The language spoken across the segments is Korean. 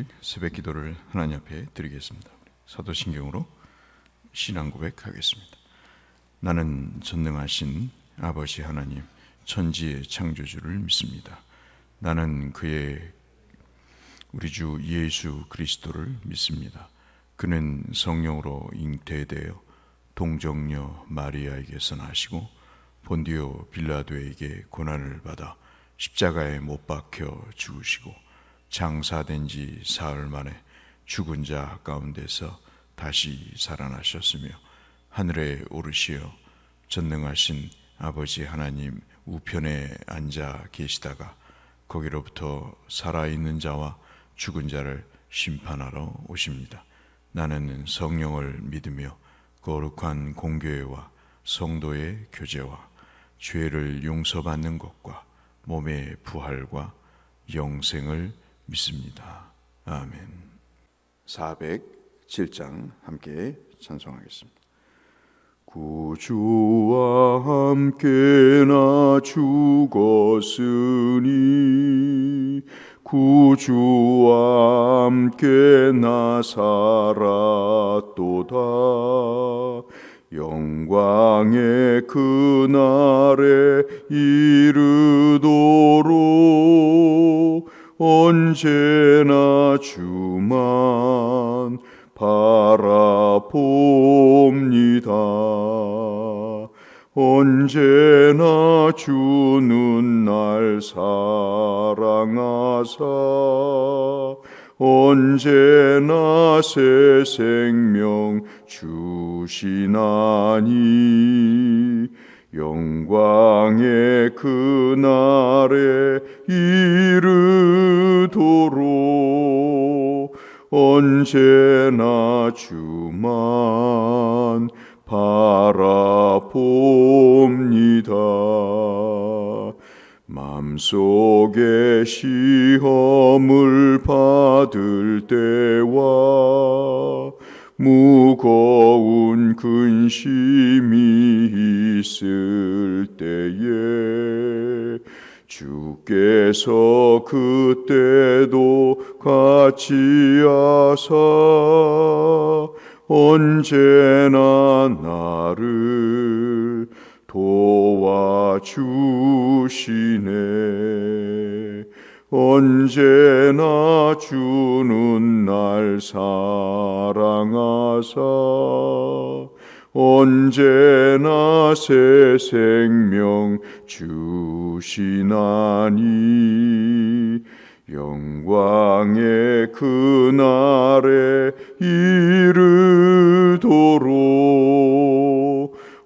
오늘 새벽 기도를 하나님 앞에 드리겠습니다. 사도신경으로 신앙 고백하겠습니다. 나는 전능하신 아버지 하나님, 천지의 창조주를 믿습니다. 나는 우리 주 예수 그리스도를 믿습니다. 그는 성령으로 잉태되어 동정녀 마리아에게서 나시고 본디오 빌라도에게 고난을 받아 십자가에 못 박혀 죽으시고 장사된 지 사흘 만에 죽은 자 가운데서 다시 살아나셨으며 하늘에 오르시어 전능하신 아버지 하나님 우편에 앉아 계시다가 거기로부터 살아있는 자와 죽은 자를 심판하러 오십니다. 나는 성령을 믿으며 거룩한 공교회와 성도의 교제와 죄를 용서받는 것과 몸의 부활과 영생을 믿습니다. 아멘. 407장 함께 찬송하겠습니다. 구주와 함께 나 죽었으니 구주와 함께 나 살았도다. 영광의 그날에 이르도록 언제나 주만 바라봅니다. 언제나 주는 날 사랑하사 언제나 새 생명 주시나니 영광의 그날에 이르도록 언제나 주만 바라봅니다. 맘속에 시험을 받을 때와 무거운 근심이 있을 때에 주께서 그때도 같이 하사 언제나 나를 도와주시네. 언제나 주는 날 사랑하사 언제나 새 생명 주시나니 영광의 그날에 이르도록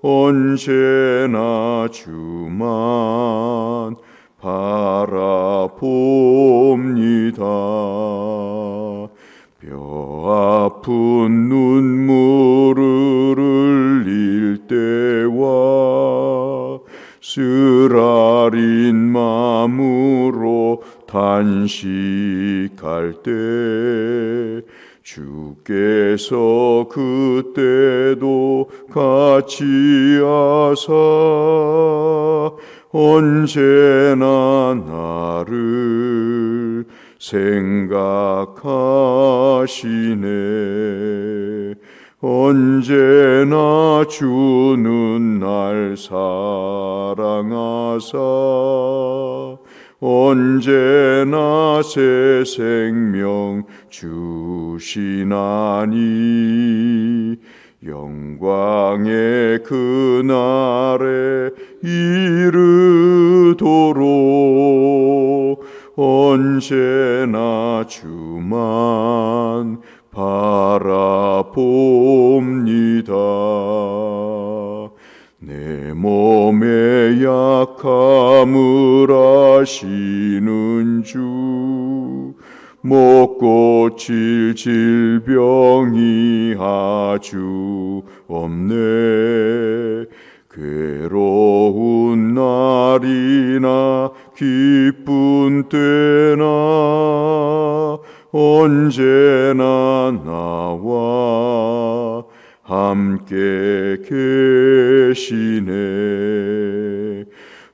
언제나 주만 바라봅니다. 뼈 아픈 눈물을 흘릴 때와 쓰라린 마음으로 단식할 때 주께서 그때도 같이 하사 언제나 나를 생각하시네. 언제나 주는 날 사랑하사 언제나 새 생명 주시나니 영광의 그날에 이르도록 언제나 주만 바라봅니다. 내 몸의 약함을 아시는 주 못 고칠 질병이 아주 없네. 괴로운 날이나 기쁜 때나 언제나 나와 함께 계시네.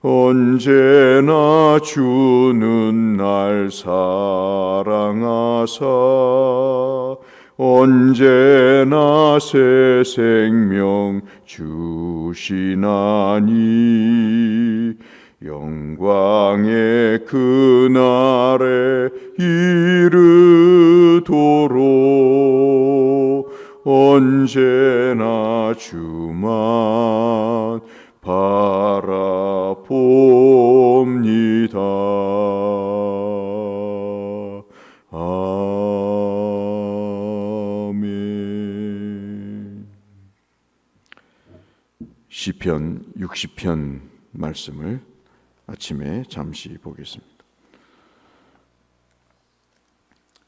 언제나 주는 날 사랑하사 언제나 새 생명 주시나니 영광의 그날에 이르도록 언제나 주만 바라봅니다. 아멘. 시편 60편 말씀을 아침에 잠시 보겠습니다.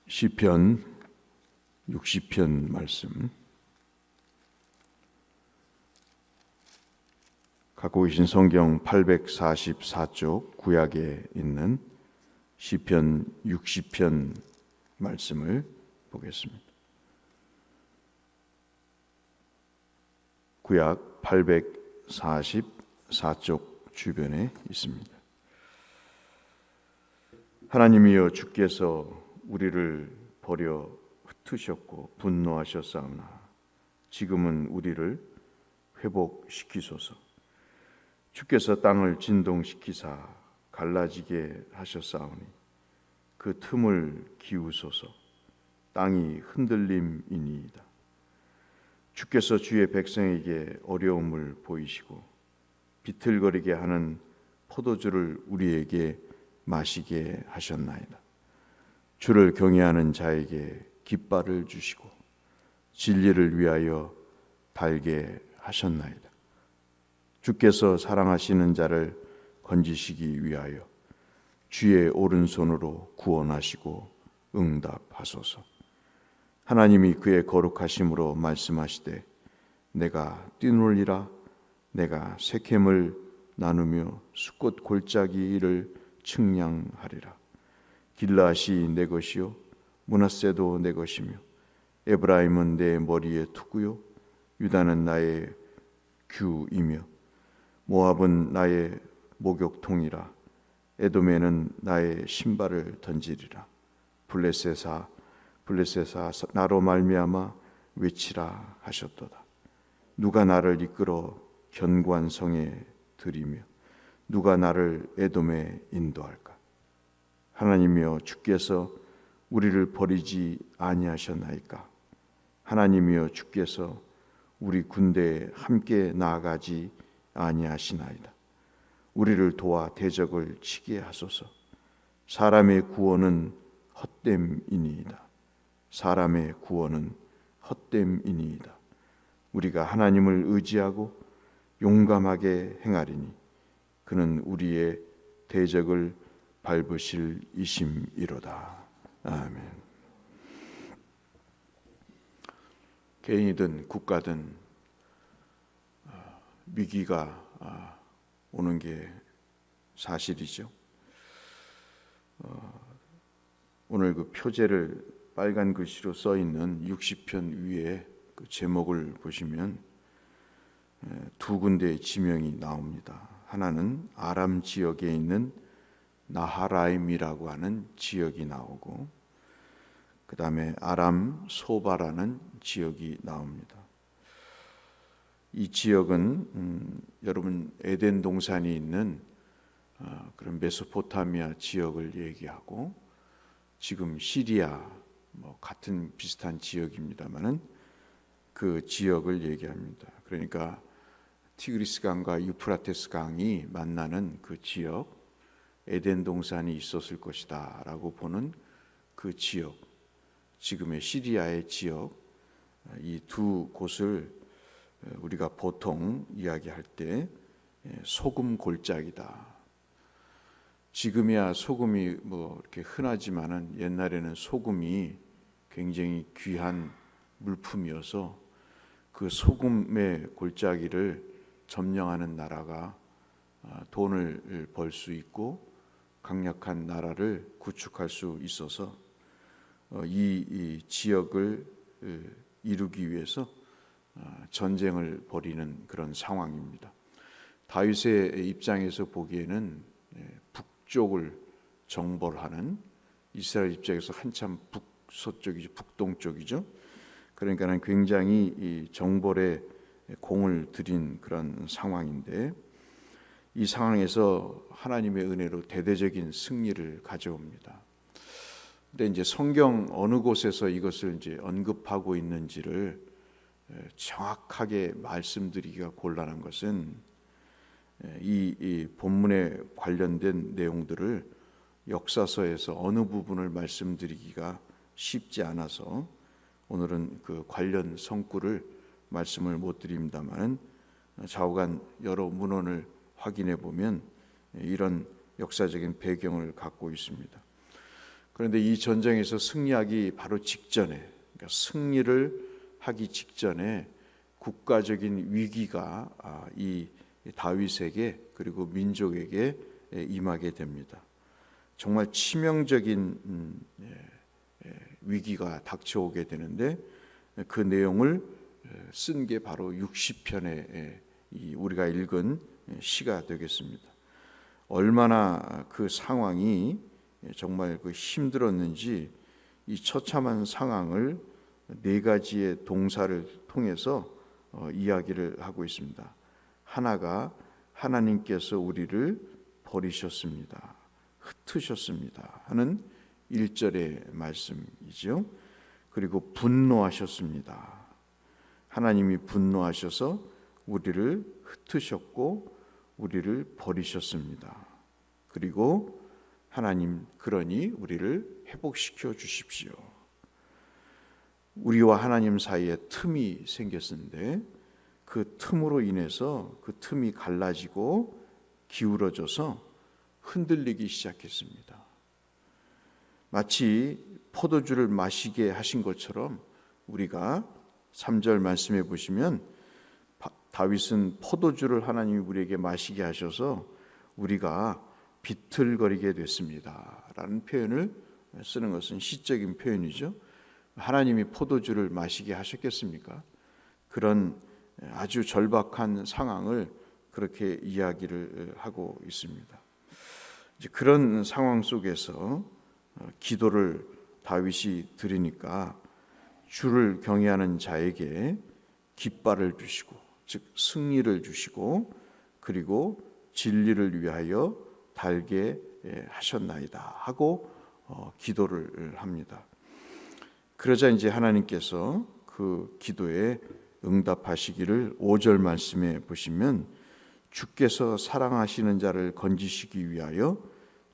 시편 60편 말씀 갖고 계신 성경 844쪽 구약에 있는 시편 60편 말씀을 보겠습니다. 구약 844쪽 주변에 있습니다. 하나님이여 주께서 우리를 버려 흩으셨고 분노하셨사오나 지금은 우리를 회복시키소서. 주께서 땅을 진동시키사 갈라지게 하셨사오니 그 틈을 기우소서. 땅이 흔들림이니이다. 주께서 주의 백성에게 어려움을 보이시고 비틀거리게 하는 포도주를 우리에게 마시게 하셨나이다. 주를 경외하는 자에게 깃발을 주시고 진리를 위하여 달게 하셨나이다. 주께서 사랑하시는 자를 건지시기 위하여 주의 오른손으로 구원하시고 응답하소서. 하나님이 그의 거룩하심으로 말씀하시되 내가 뛰놀리라. 내가 세켐을 나누며 숫꽃 골짜기를 측량하리라. 길라앗이 내 것이요 므낫세도 내 것이며 에브라임은 내 머리의 투구요 유다는 나의 규이며 모압은 나의 목욕통이라. 에돔에는 나의 신발을 던지리라. 블레셋아 나로 말미암아 외치라 하셨도다. 누가 나를 이끌어 견고한 성에 들이며 누가 나를 에돔에 인도할까? 하나님이여 주께서 우리를 버리지 아니하셨나이까? 하나님이여 주께서 우리 군대에 함께 나아가지 아니하시나이다. 우리를 도와 대적을 치게 하소서. 사람의 구원은 헛됨이니이다. 사람의 구원은 헛됨이니이다. 우리가 하나님을 의지하고 용감하게 행하리니 그는 우리의 대적을 밟으실 이심이로다. 아멘. 개인이든 국가든 위기가 오는 게 사실이죠. 오늘 그 표제를 빨간 글씨로 써 있는 60편 위에 그 제목을 보시면 두 군데의 지명이 나옵니다. 하나는 아람 지역에 있는 나하라임이라고 하는 지역이 나오고 그 다음에 아람 소바라는 지역이 나옵니다. 이 지역은 여러분 에덴 동산이 있는 그런 메소포타미아 지역을 얘기하고 지금 시리아 같은 비슷한 지역입니다만은 그 지역을 얘기합니다. 그러니까 티그리스 강과 유프라테스 강이 만나는 그 지역, 에덴 동산이 있었을 것이다라고 보는 그 지역, 지금의 시리아의 지역, 이 두 곳을 우리가 보통 이야기할 때 소금 골짜기다. 지금이야 소금이 이렇게 흔하지만은 옛날에는 소금이 굉장히 귀한 물품이어서 그 소금의 골짜기를 점령하는 나라가 돈을 벌 수 있고 강력한 나라를 구축할 수 있어서 이 지역을 이루기 위해서 전쟁을 벌이는 그런 상황입니다. 다윗의 입장에서 보기에는 북쪽을 정벌하는, 이스라엘 입장에서 한참 북서쪽이죠, 북동쪽이죠. 그러니까는 굉장히 이 정벌에 공을 들인 그런 상황인데, 이 상황에서 하나님의 은혜로 대대적인 승리를 가져옵니다. 근데 이제 성경 어느 곳에서 이것을 이제 언급하고 있는지를 정확하게 말씀드리기가 곤란한 것은, 이 본문에 관련된 내용들을 역사서에서 어느 부분을 말씀드리기가 쉽지 않아서 오늘은 그 관련 성구를 말씀을 못 드립니다만, 좌우간 여러 문헌을 확인해 보면 이런 역사적인 배경을 갖고 있습니다. 그런데 이 전쟁에서 승리하기 바로 직전에, 그러니까 승리를 하기 직전에 국가적인 위기가 이 다윗에게 그리고 민족에게 임하게 됩니다. 정말 치명적인 위기가 닥쳐오게 되는데, 그 내용을 쓴 게 바로 60편의 우리가 읽은 시가 되겠습니다. 얼마나 그 상황이 정말 그 힘들었는지 이 처참한 상황을 네 가지의 동사를 통해서 이야기를 하고 있습니다. 하나가 하나님께서 우리를 버리셨습니다, 흩으셨습니다 하는 1절의 말씀이죠. 그리고 분노하셨습니다. 하나님이 분노하셔서 우리를 흩으셨고 우리를 버리셨습니다. 그리고 하나님 그러니 우리를 회복시켜 주십시오. 우리와 하나님 사이에 틈이 생겼는데, 그 틈으로 인해서 그 틈이 갈라지고 기울어져서 흔들리기 시작했습니다. 마치 포도주를 마시게 하신 것처럼, 우리가 3절 말씀해 보시면 다윗은 포도주를 하나님이 우리에게 마시게 하셔서 우리가 비틀거리게 됐습니다 라는 표현을 쓰는 것은 시적인 표현이죠. 하나님이 포도주를 마시게 하셨겠습니까? 그런 아주 절박한 상황을 그렇게 이야기를 하고 있습니다. 이제 그런 상황 속에서 기도를 다윗이 드리니까 주를 경외하는 자에게 깃발을 주시고, 즉 승리를 주시고, 그리고 진리를 위하여 달게 하셨나이다 하고 기도를 합니다. 그러자 이제 하나님께서 그 기도에 응답하시기를 5절 말씀에 보시면, 주께서 사랑하시는 자를 건지시기 위하여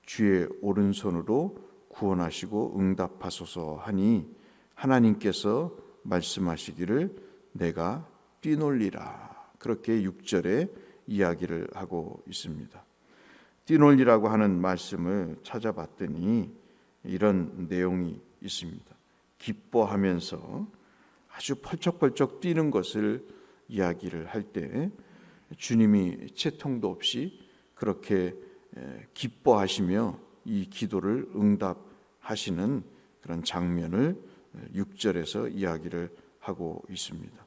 주의 오른손으로 구원하시고 응답하소서 하니, 하나님께서 말씀하시기를 내가 뛰놀리라, 그렇게 6절에 이야기를 하고 있습니다. 뛰놀리라고 하는 말씀을 찾아봤더니 이런 내용이 있습니다. 기뻐하면서 아주 펄쩍펄쩍 뛰는 것을 이야기를 할 때 주님이 채통도 없이 그렇게 기뻐하시며 이 기도를 응답하시는 그런 장면을 6절에서 이야기를 하고 있습니다.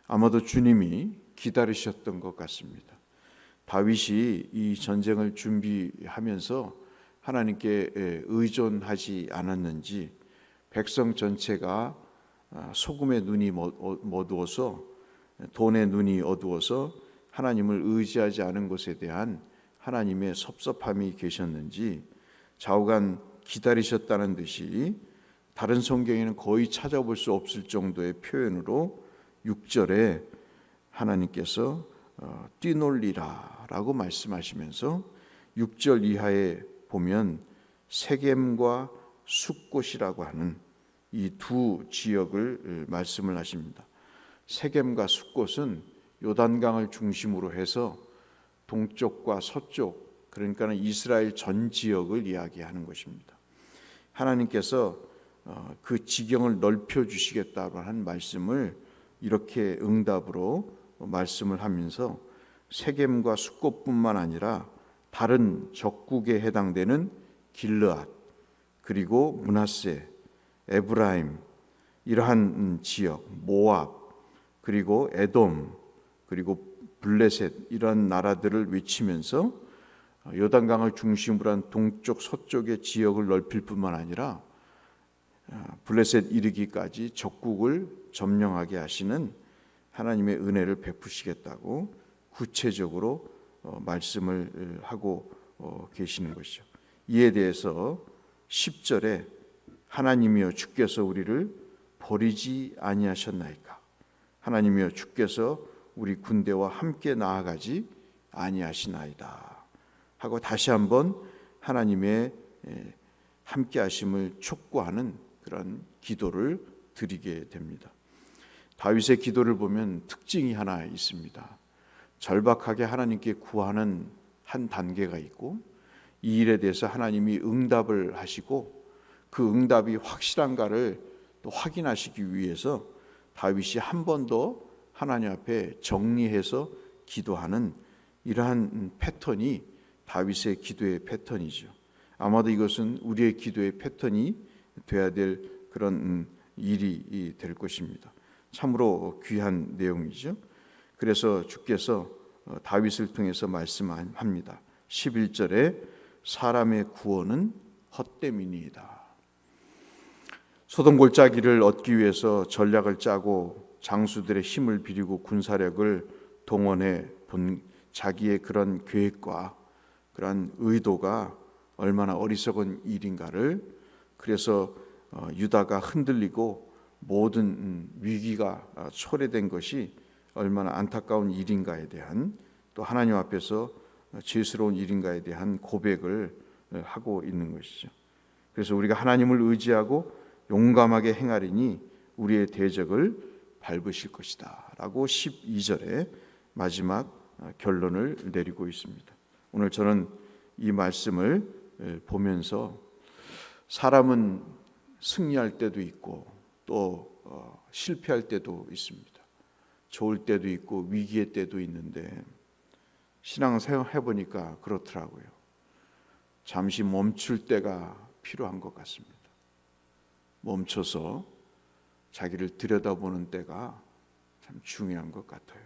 아마도 주님이 기다리셨던 것 같습니다. 다윗이 이 전쟁을 준비하면서 하나님께 의존하지 않았는지 백성 전체가 소금의 눈이 어두워서, 돈의 눈이 어두워서 하나님을 의지하지 않은 것에 대한 하나님의 섭섭함이 계셨는지 좌우간 기다리셨다는 듯이 다른 성경에는 거의 찾아볼 수 없을 정도의 표현으로 6절에 하나님께서 뛰놀리라 라고 말씀하시면서 6절 이하에 보면 세겜과 숫곳이라고 하는 이 두 지역을 말씀을 하십니다. 세겜과 숫곳은 요단강을 중심으로 해서 동쪽과 서쪽, 그러니까 이스라엘 전 지역을 이야기하는 것입니다. 하나님께서 그 지경을 넓혀 주시겠다고 한 말씀을 이렇게 응답으로 말씀을 하면서 세겜과 숫곳뿐만 아니라 다른 적국에 해당되는 길르앗, 그리고 므낫세, 에브라임, 이러한 지역, 모압, 그리고 에돔, 그리고 블레셋 이런 나라들을 외치면서 요단강을 중심으로 한 동쪽 서쪽의 지역을 넓힐 뿐만 아니라 블레셋 이르기까지 적국을 점령하게 하시는 하나님의 은혜를 베푸시겠다고 구체적으로 말씀을 하고 계시는 것이죠. 이에 대해서 10절에 하나님이여 주께서 우리를 버리지 아니하셨나이까? 하나님이여 주께서 우리 군대와 함께 나아가지 아니하시나이다 하고 다시 한번 하나님의 함께 하심을 촉구하는 그런 기도를 드리게 됩니다. 다윗의 기도를 보면 특징이 하나 있습니다. 절박하게 하나님께 구하는 한 단계가 있고 이 일에 대해서 하나님이 응답을 하시고 그 응답이 확실한가를 또 확인하시기 위해서 다윗이 한 번 더 하나님 앞에 정리해서 기도하는 이러한 패턴이 다윗의 기도의 패턴이죠. 아마도 이것은 우리의 기도의 패턴이 돼야 될 그런 일이 될 것입니다. 참으로 귀한 내용이죠. 그래서 주께서 다윗을 통해서 말씀합니다. 11절에 사람의 구원은 헛됨이니이다. 소돔 골짜기를 얻기 위해서 전략을 짜고 장수들의 힘을 빌리고 군사력을 동원해 본 자기의 그런 계획과 그런 의도가 얼마나 어리석은 일인가를, 그래서 유다가 흔들리고 모든 위기가 초래된 것이 얼마나 안타까운 일인가에 대한, 또 하나님 앞에서 죄스러운 일인가에 대한 고백을 하고 있는 것이죠. 그래서 우리가 하나님을 의지하고 용감하게 행하리니 우리의 대적을 밟으실 것이다 라고 12절에 마지막 결론을 내리고 있습니다. 오늘 저는 이 말씀을 보면서 사람은 승리할 때도 있고 또 실패할 때도 있습니다. 좋을 때도 있고 위기의 때도 있는데 신앙을 해보니까 그렇더라고요. 잠시 멈출 때가 필요한 것 같습니다. 멈춰서 자기를 들여다보는 때가 참 중요한 것 같아요.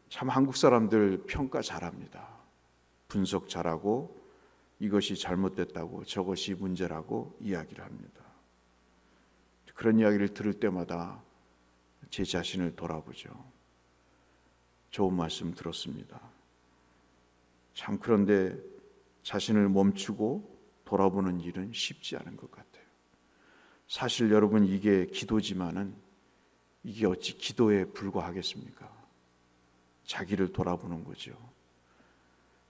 참 한국 사람들 평가 잘합니다. 분석 잘하고 이것이 잘못됐다고 저것이 문제라고 이야기를 합니다. 그런 이야기를 들을 때마다 제 자신을 돌아보죠. 좋은 말씀 들었습니다. 참 그런데 자신을 멈추고 돌아보는 일은 쉽지 않은 것 같아요. 사실 여러분 이게 기도지만은 이게 어찌 기도에 불과하겠습니까? 자기를 돌아보는 거죠.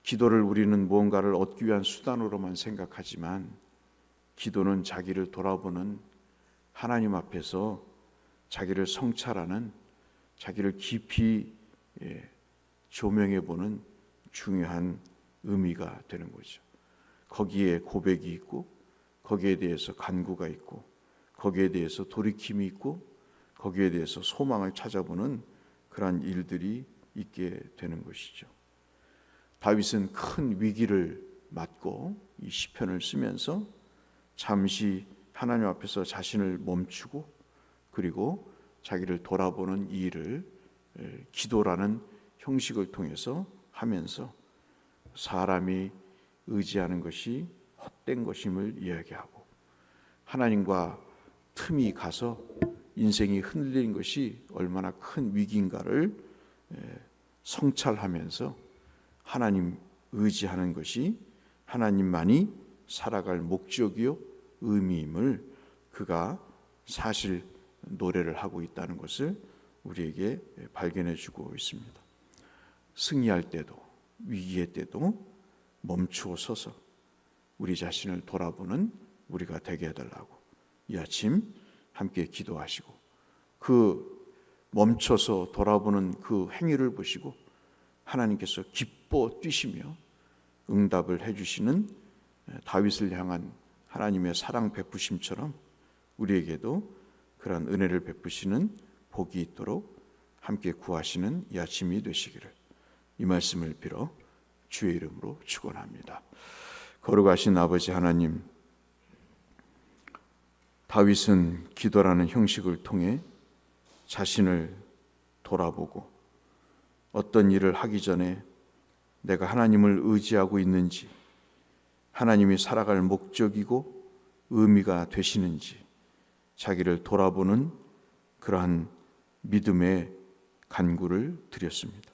기도를 우리는 무언가를 얻기 위한 수단으로만 생각하지만 기도는 자기를 돌아보는, 하나님 앞에서 자기를 성찰하는, 자기를 깊이 조명해 보는 중요한 의미가 되는 거죠. 거기에 고백이 있고 거기에 대해서 간구가 있고 거기에 대해서 돌이킴이 있고 거기에 대해서 소망을 찾아보는 그러한 일들이 있게 되는 것이죠. 다윗은 큰 위기를 맞고 이 시편을 쓰면서 잠시 하나님 앞에서 자신을 멈추고 그리고 자기를 돌아보는 이 일을 기도라는 형식을 통해서 하면서 사람이 의지하는 것이 헛된 것임을 이야기하고 하나님과 틈이 가서 인생이 흔들린 것이 얼마나 큰 위기인가를 성찰하면서 하나님 의지하는 것이 하나님만이 살아갈 목적이요 의미임을 그가 사실 노래를 하고 있다는 것을 우리에게 발견해 주고 있습니다. 승리할 때도 위기의 때도 멈추어 서서 우리 자신을 돌아보는 우리가 되게 해달라고 이 아침 함께 기도하시고 그 멈춰서 돌아보는 그 행위를 보시고 하나님께서 기뻐 뛰시며 응답을 해주시는 다윗을 향한 하나님의 사랑 베푸심처럼 우리에게도 그런 은혜를 베푸시는 복이 있도록 함께 구하시는 이 아침이 되시기를 이 말씀을 빌어 주의 이름으로 축원합니다. 거룩하신 아버지 하나님, 다윗은 기도라는 형식을 통해 자신을 돌아보고 어떤 일을 하기 전에 내가 하나님을 의지하고 있는지, 하나님이 살아갈 목적이고 의미가 되시는지 자기를 돌아보는 그러한 믿음의 간구를 드렸습니다.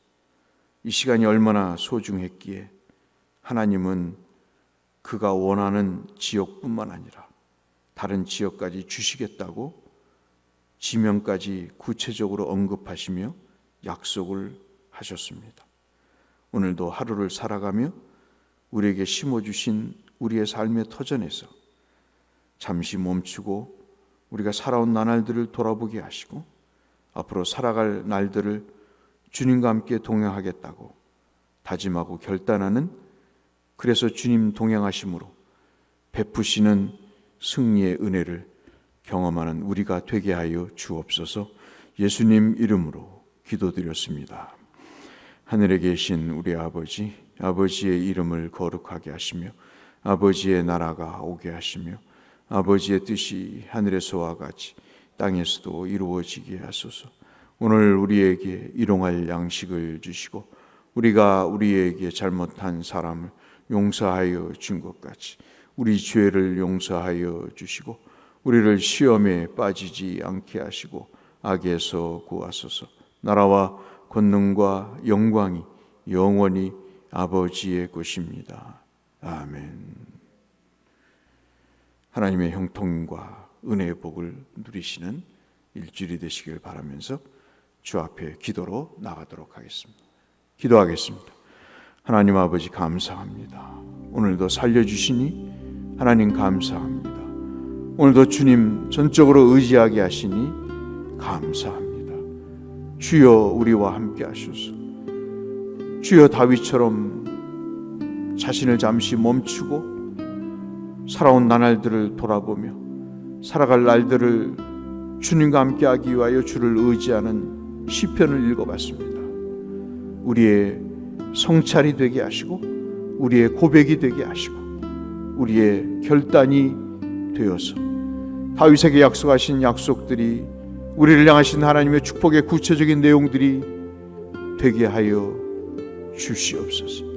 이 시간이 얼마나 소중했기에 하나님은 그가 원하는 지역뿐만 아니라 다른 지역까지 주시겠다고 지명까지 구체적으로 언급하시며 약속을 하셨습니다. 오늘도 하루를 살아가며 우리에게 심어주신 우리의 삶의 터전에서 잠시 멈추고 우리가 살아온 나날들을 돌아보게 하시고 앞으로 살아갈 날들을 주님과 함께 동행하겠다고 다짐하고 결단하는, 그래서 주님 동행하심으로 베푸시는 승리의 은혜를 경험하는 우리가 되게 하여 주옵소서. 예수님 이름으로 기도드렸습니다. 하늘에 계신 우리 아버지, 아버지의 이름을 거룩하게 하시며 아버지의 나라가 오게 하시며 아버지의 뜻이 하늘에서와 같이 땅에서도 이루어지게 하소서. 오늘 우리에게 일용할 양식을 주시고 우리가 우리에게 잘못한 사람을 용서하여 준 것 같이 우리 죄를 용서하여 주시고 우리를 시험에 빠지지 않게 하시고 악에서 구하소서. 나라와 권능과 영광이 영원히 아버지의 것입니다. 아멘. 하나님의 형통과 은혜의 복을 누리시는 일주일이 되시길 바라면서 주 앞에 기도로 나가도록 하겠습니다. 기도하겠습니다. 하나님 아버지 감사합니다. 오늘도 살려주시니 하나님 감사합니다. 오늘도 주님 전적으로 의지하게 하시니 감사합니다. 주여 우리와 함께 하소서. 주여 다윗처럼 자신을 잠시 멈추고 살아온 나날들을 돌아보며 살아갈 날들을 주님과 함께 하기 위하여 주를 의지하는 시편을 읽어봤습니다. 우리의 성찰이 되게 하시고 우리의 고백이 되게 하시고 우리의 결단이 되어서 다윗에게 약속하신 약속들이 우리를 향하신 하나님의 축복의 구체적인 내용들이 되게 하여 주시옵소서.